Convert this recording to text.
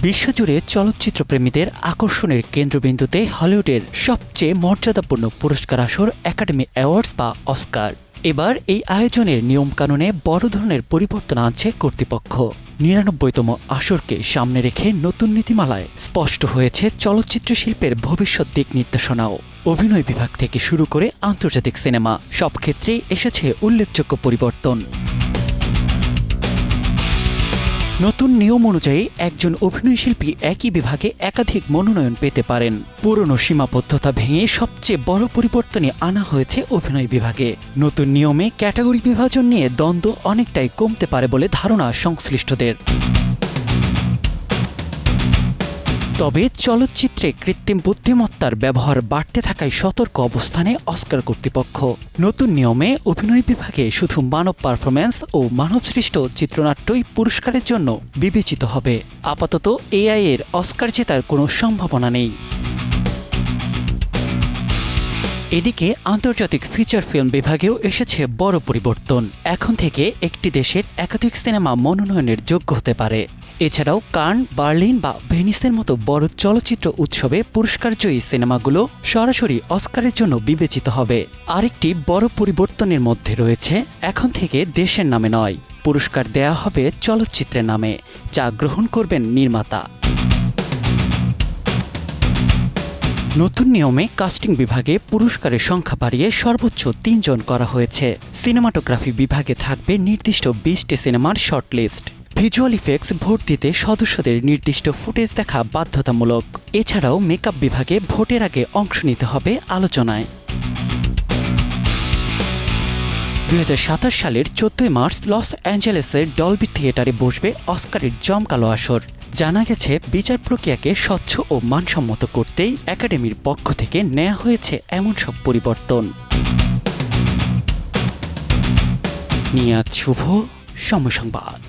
বিশ্বজুড়ে চলচ্চিত্রপ্রেমীদের আকর্ষণের কেন্দ্রবিন্দুতে হলিউডের সবচেয়ে মর্যাদাপূর্ণ পুরস্কার আসর একাডেমি অ্যাওয়ার্ডস বা অস্কার। এবার এই আয়োজনের নিয়মকানুনে বড় ধরনের পরিবর্তন আনছে কর্তৃপক্ষ। ৯৯তম আসরকে সামনে রেখে নতুন নীতিমালায় স্পষ্ট হয়েছে চলচ্চিত্র শিল্পের ভবিষ্যৎ দিক নির্দেশনাও। অভিনয় বিভাগ থেকে শুরু করে আন্তর্জাতিক সিনেমা সব ক্ষেত্রেই এসেছে উল্লেখযোগ্য পরিবর্তন। নতুন নিয়ম অনুযায়ী একজন অভিনয়শিল্পী একই বিভাগে একাধিক মনোনয়ন পেতে পারেন। পুরনো সীমাবদ্ধতা ভেঙে সবচেয়ে বড় পরিবর্তনই আনা হয়েছে অভিনয় বিভাগে। নতুন নিয়মে ক্যাটাগরি বিভাজন নিয়ে দ্বন্দ্ব অনেকটাই কমতে পারে বলে ধারণা সংশ্লিষ্টদের। তবে চলচ্চিত্রে কৃত্রিম বুদ্ধিমত্তার ব্যবহার বাড়তে থাকায় সতর্ক অবস্থানে অস্কার কর্তৃপক্ষ। নতুন নিয়মে অভিনয় বিভাগে শুধু মানব পারফরম্যান্স ও মানবসৃষ্ট চিত্রনাট্যই পুরস্কারের জন্য বিবেচিত হবে। আপাতত এআই এর অস্কার জেতার কোনো সম্ভাবনা নেই। এদিকে আন্তর্জাতিক ফিচার ফিল্ম বিভাগেও এসেছে বড় পরিবর্তন। এখন থেকে একটি দেশের একাধিক সিনেমা মনোনয়নের যোগ্য হতে পারে। এছাড়াও কান, বার্লিন বা ভেনিসের মতো বড় চলচ্চিত্র উৎসবে পুরস্কারজয়ী সিনেমাগুলো সরাসরি অস্কারের জন্য বিবেচিত হবে। আরেকটি বড় পরিবর্তনের মধ্যে রয়েছে, এখন থেকে দেশের নামে নয়, পুরস্কার দেয়া হবে চলচ্চিত্রের নামে, যা গ্রহণ করবেন নির্মাতা। নতুন নিয়মে কাস্টিং বিভাগে পুরস্কারের সংখ্যা বাড়িয়ে সর্বোচ্চ ৩ জন করা হয়েছে। সিনেমাটোগ্রাফি বিভাগে থাকবে নির্দিষ্ট ২০টি সিনেমার শর্টলিস্ট। ভিজুয়াল ইফেক্টস ভোট দিতে সদস্যদের নির্দিষ্ট ফুটেজ দেখা বাধ্যতামূলক। এছাড়াও মেকআপ বিভাগে ভোটের আগে অংশ নিতে হবে আলোচনায়। ২০২৭ সালের ১৪ মার্চ লস অ্যাঞ্জেলেসের ডলবি থিয়েটারে বসবে অস্কারের জমকালো আসর। জানা গেছে, বিচার প্রক্রিয়াকে স্বচ্ছ ও মানসম্মত করতেই একাডেমির পক্ষ থেকে নেওয়া হয়েছে এমন সব পরিবর্তন। নিয়াত শুভ, সময় সংবাদ।